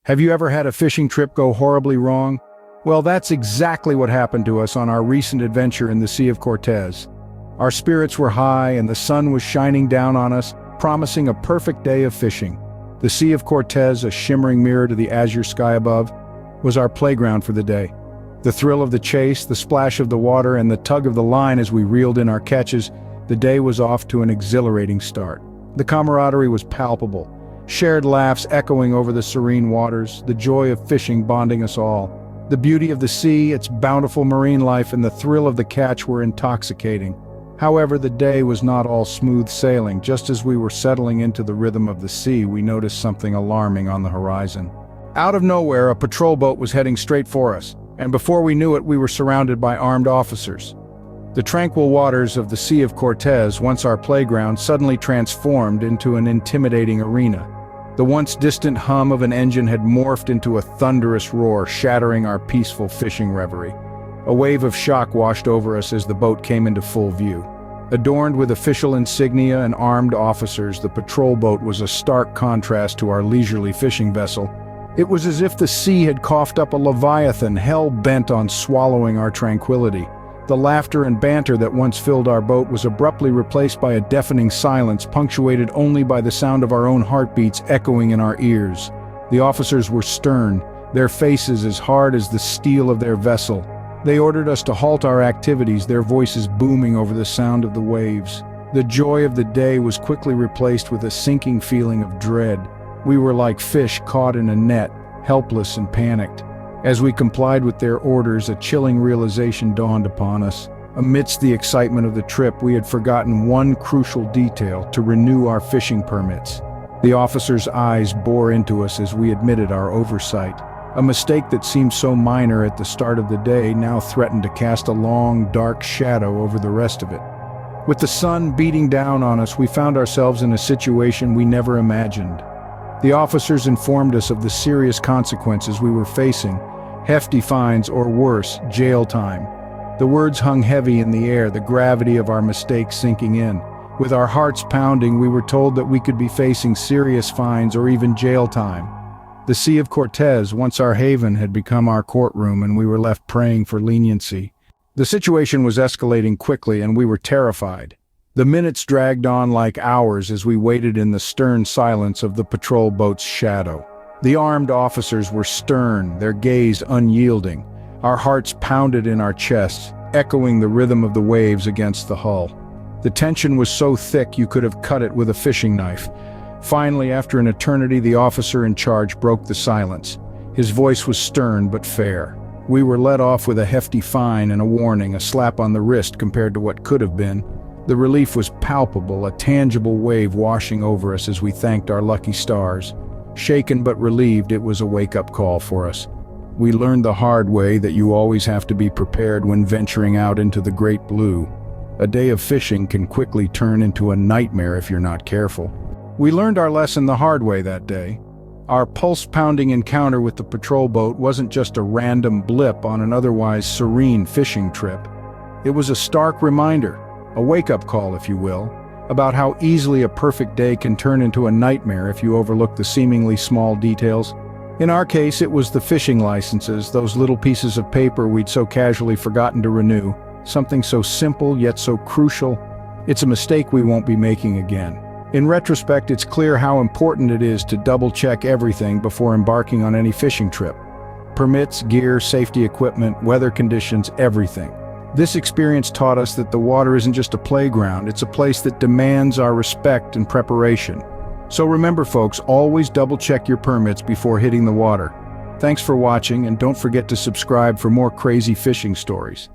Have you ever had a fishing trip go horribly wrong? Well, that's exactly what happened to us on our recent adventure in the Sea of Cortez. Our spirits were high and the sun was shining down on us, promising a perfect day of fishing. The Sea of Cortez, a shimmering mirror to the azure sky above, was our playground for the day. The thrill of the chase, the splash of the water, and the tug of the line as we reeled in our catches, the day was off to an exhilarating start. The camaraderie was palpable. Shared laughs echoing over the serene waters, the joy of fishing bonding us all. The beauty of the sea, its bountiful marine life, and the thrill of the catch were intoxicating. However, the day was not all smooth sailing. Just as we were settling into the rhythm of the sea, we noticed something alarming on the horizon. Out of nowhere, a patrol boat was heading straight for us, and before we knew it, we were surrounded by armed officers. The tranquil waters of the Sea of Cortez, once our playground, suddenly transformed into an intimidating arena. The once distant hum of an engine had morphed into a thunderous roar, shattering our peaceful fishing reverie. A wave of shock washed over us as the boat came into full view. Adorned with official insignia and armed officers, the patrol boat was a stark contrast to our leisurely fishing vessel. It was as if the sea had coughed up a leviathan, hell-bent on swallowing our tranquility. The laughter and banter that once filled our boat was abruptly replaced by a deafening silence, punctuated only by the sound of our own heartbeats echoing in our ears. The officers were stern, their faces as hard as the steel of their vessel. They ordered us to halt our activities, their voices booming over the sound of the waves. The joy of the day was quickly replaced with a sinking feeling of dread. We were like fish caught in a net, helpless and panicked. As we complied with their orders, a chilling realization dawned upon us. Amidst the excitement of the trip, we had forgotten one crucial detail: to renew our fishing permits. The officers' eyes bore into us as we admitted our oversight. A mistake that seemed so minor at the start of the day now threatened to cast a long, dark shadow over the rest of it. With the sun beating down on us, we found ourselves in a situation we never imagined. The officers informed us of the serious consequences we were facing: hefty fines or worse, jail time. The words hung heavy in the air, the gravity of our mistake sinking in. With our hearts pounding, we were told that we could be facing serious fines or even jail time. The Sea of Cortez, once our haven, had become our courtroom, and we were left praying for leniency. The situation was escalating quickly, and we were terrified. The minutes dragged on like hours as we waited in the stern silence of the patrol boat's shadow. The armed officers were stern, their gaze unyielding. Our hearts pounded in our chests, echoing the rhythm of the waves against the hull. The tension was so thick you could have cut it with a fishing knife. Finally, after an eternity, the officer in charge broke the silence. His voice was stern but fair. We were let off with a hefty fine and a warning, a slap on the wrist compared to what could have been. The relief was palpable, a tangible wave washing over us as we thanked our lucky stars. Shaken but relieved, it was a wake-up call for us. We learned the hard way that you always have to be prepared when venturing out into the great blue. A day of fishing can quickly turn into a nightmare if you're not careful. We learned our lesson the hard way that day. Our pulse-pounding encounter with the patrol boat wasn't just a random blip on an otherwise serene fishing trip. It was a stark reminder, a wake-up call if you will, about how easily a perfect day can turn into a nightmare if you overlook the seemingly small details. In our case, it was the fishing licenses, those little pieces of paper we'd so casually forgotten to renew. Something so simple yet so crucial. It's a mistake we won't be making again. In retrospect, it's clear how important it is to double-check everything before embarking on any fishing trip. Permits, gear, safety equipment, weather conditions, everything. This experience taught us that the water isn't just a playground, it's a place that demands our respect and preparation. So remember folks, always double-check your permits before hitting the water. Thanks for watching, and don't forget to subscribe for more crazy fishing stories.